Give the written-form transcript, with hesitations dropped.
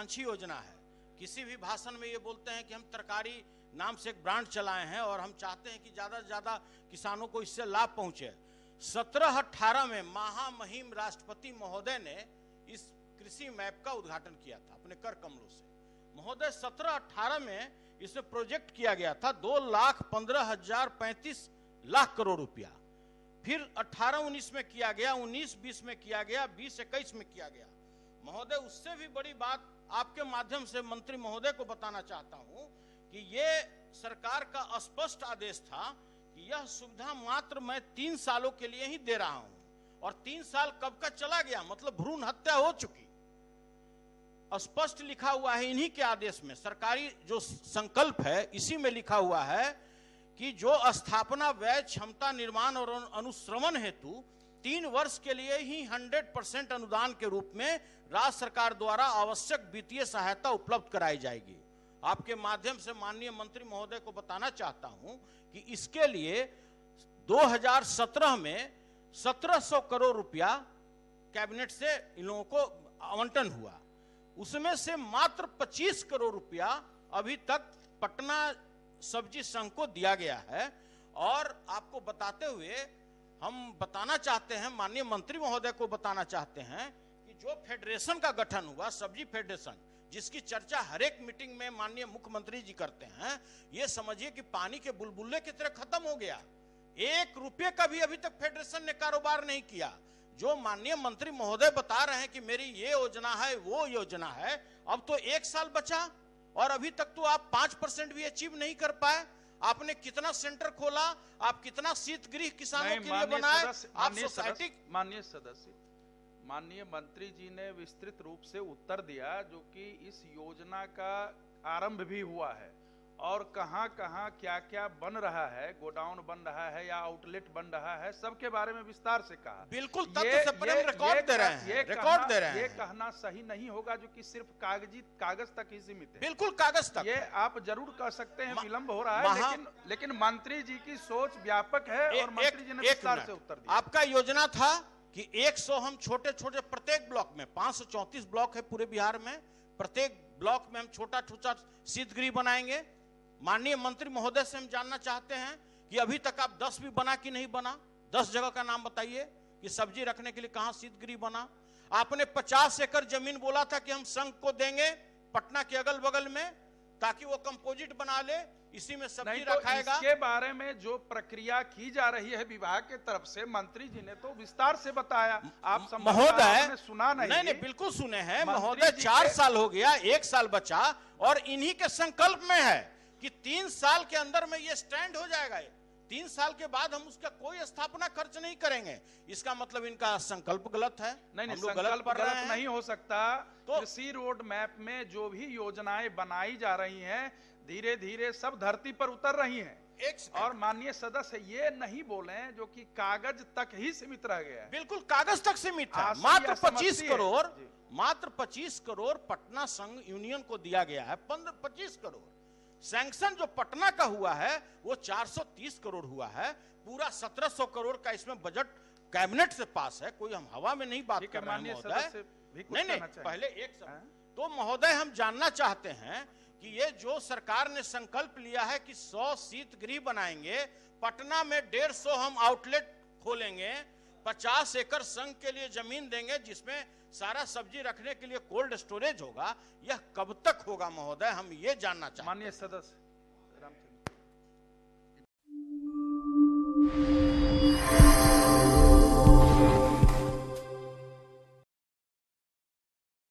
महत्वाकांक्षी योजना है। किसी भी भाषण में ये बोलते हैं कि हम तरकारी नाम से एक ब्रांड चलाए हैं और हम चाहते हैं कि ज्यादा से ज्यादा किसानों को इससे लाभ पहुंचे। 17-18 में महामहिम राष्ट्रपति महोदय ने इस कृषि मैप का उद्घाटन किया था अपने कर कमलों से। महोदय 17-18 में इसमें प्रोजेक्ट किया गया था 2,15,035 लाख करोड़ रुपया। फिर 18-19 में किया गया, 19-20 में किया गया, 20-21 में किया गया। महोदय उससे भी बड़ी बात आपके माध्यम से मंत्री महोदय को बताना चाहता हूं कि ये सरकार का स्पष्ट आदेश था कि यह सुविधा मात्र मैं 3 सालों के लिए ही दे रहा हूं, और 3 साल कब का चला गया, मतलब भ्रूण हत्या हो चुकी। स्पष्ट लिखा हुआ है इन्हीं के आदेश में, सरकारी जो संकल्प है इसी में लिखा हुआ है कि जो स्थापना व्यय, क्षमता निर्माण और अनुश्रवण हेतु 3 वर्ष के लिए ही 100% अनुदान के रूप में राज्य सरकार द्वारा आवश्यक वित्तीय सहायता उपलब्ध कराई जाएगी। आपके माध्यम से माननीय मंत्री महोदय को बताना चाहता हूं कि इसके लिए 2017 में 1700 करोड़ रुपया कैबिनेट से इन लोगों को आवंटन हुआ। उसमें से मात्र 25 करोड़ रुपया अभी तक पटना सब्जी संघ को दिया गया है। और आपको बताते हुए हम बताना चाहते हैं, माननीय मंत्री महोदय को बताना चाहते हैं कि जो फेडरेशन का गठन हुआ, सब्जी फेडरेशन, जिसकी चर्चा हर एक मीटिंग में माननीय मुख्यमंत्री जी करते हैं, ये समझिए कि पानी के बुलबुले की तरह खत्म हो गया। 1 रुपये का भी अभी तक फेडरेशन ने कारोबार नहीं किया। जो माननीय मंत्री महोदय बता रहे हैं कि मेरी ये योजना है, वो योजना है, अब तो 1 साल बचा और अभी तक तो आप 5% भी अचीव नहीं कर पाए। आपने कितना सेंटर खोला, आप कितना शीतगृह किसानों के लिए बनाए, आप सोसाइटी। माननीय मंत्री जी ने विस्तृत रूप से उत्तर दिया, जो कि इस योजना का आरंभ भी हुआ है और कहां कहां क्या क्या बन रहा है, गोडाउन बन रहा है या आउटलेट बन रहा है, सबके बारे में विस्तार से कहा। बिल्कुल तथ्य से प्रेम रिकॉर्ड दे रहे हैं, रिकॉर्ड दे रहे हैं। ये कहना सही नहीं होगा जो कि सिर्फ कागज तक ही सीमित है। बिल्कुल कागज तक। ये आप जरूर कह सकते हैं विलंब हो रहा है, लेकिन मंत्री जी की सोच व्यापक है और मंत्री जी ने विस्तार से उत्तर दिया। आपका योजना था कि 100 हम छोटे छोटे प्रत्येक ब्लॉक में, 534 ब्लॉक है पूरे बिहार में, प्रत्येक ब्लॉक में हम छोटा छोटा शीतगृह बनाएंगे। माननीय मंत्री महोदय से हम जानना चाहते हैं कि अभी तक आप 10 भी बना कि नहीं बना। 10 जगह का नाम बताइए कि सब्जी रखने के लिए कहां शीतगृह बना। आपने 50 एकड़ जमीन बोला था कि हम संघ को देंगे पटना के अगल बगल में, ताकि वो कंपोजिट बना ले, इसी में सब्जी रखाएगा। इसके बारे में जो प्रक्रिया की जा रही है विभाग के तरफ से, मंत्री जी ने तो विस्तार से बताया। आप महोदय सुना नहीं? नहीं, बिल्कुल सुने हैं महोदय। 4 साल हो गया, 1 साल बचा और इन्हीं के संकल्प में है कि 3 साल के अंदर में ये स्टैंड हो जाएगा। 3 साल के बाद हम उसका कोई स्थापना खर्च नहीं करेंगे। इसका मतलब इनका संकल्प गलत है। नहीं, संकल्प गलत नहीं हो सकता। तो कृषि रोड मैप में जो भी योजनाएं बनाई जा रही हैं, धीरे धीरे सब धरती पर उतर रही हैं। और माननीय सदस्य ये नहीं बोले जो कि कागज तक ही सीमित रह गया है। बिल्कुल कागज तक सीमित है। मात्र 25 करोड़ पटना संघ यूनियन को दिया गया है। 25 करोड़ सैंक्शन जो पटना का हुआ है वो 430 करोड़ हुआ है। पूरा 1700 करोड़ का इसमें बजट कैबिनेट से पास है। कोई हम हवा में नहीं बात कर रहे हैं महोदय। नहीं, पहले एक तो महोदय हम जानना चाहते हैं कि ये जो सरकार ने संकल्प लिया है कि 100 शीतगृह बनाएंगे, पटना में 150 हम आउटलेट खोलेंगे, 50 एकड़ संघ के लिए जमीन देंगे जिसमें सारा सब्जी रखने के लिए कोल्ड स्टोरेज होगा, यह कब तक होगा महोदय, हम ये जानना चाहते हैं। माननीय सदस्य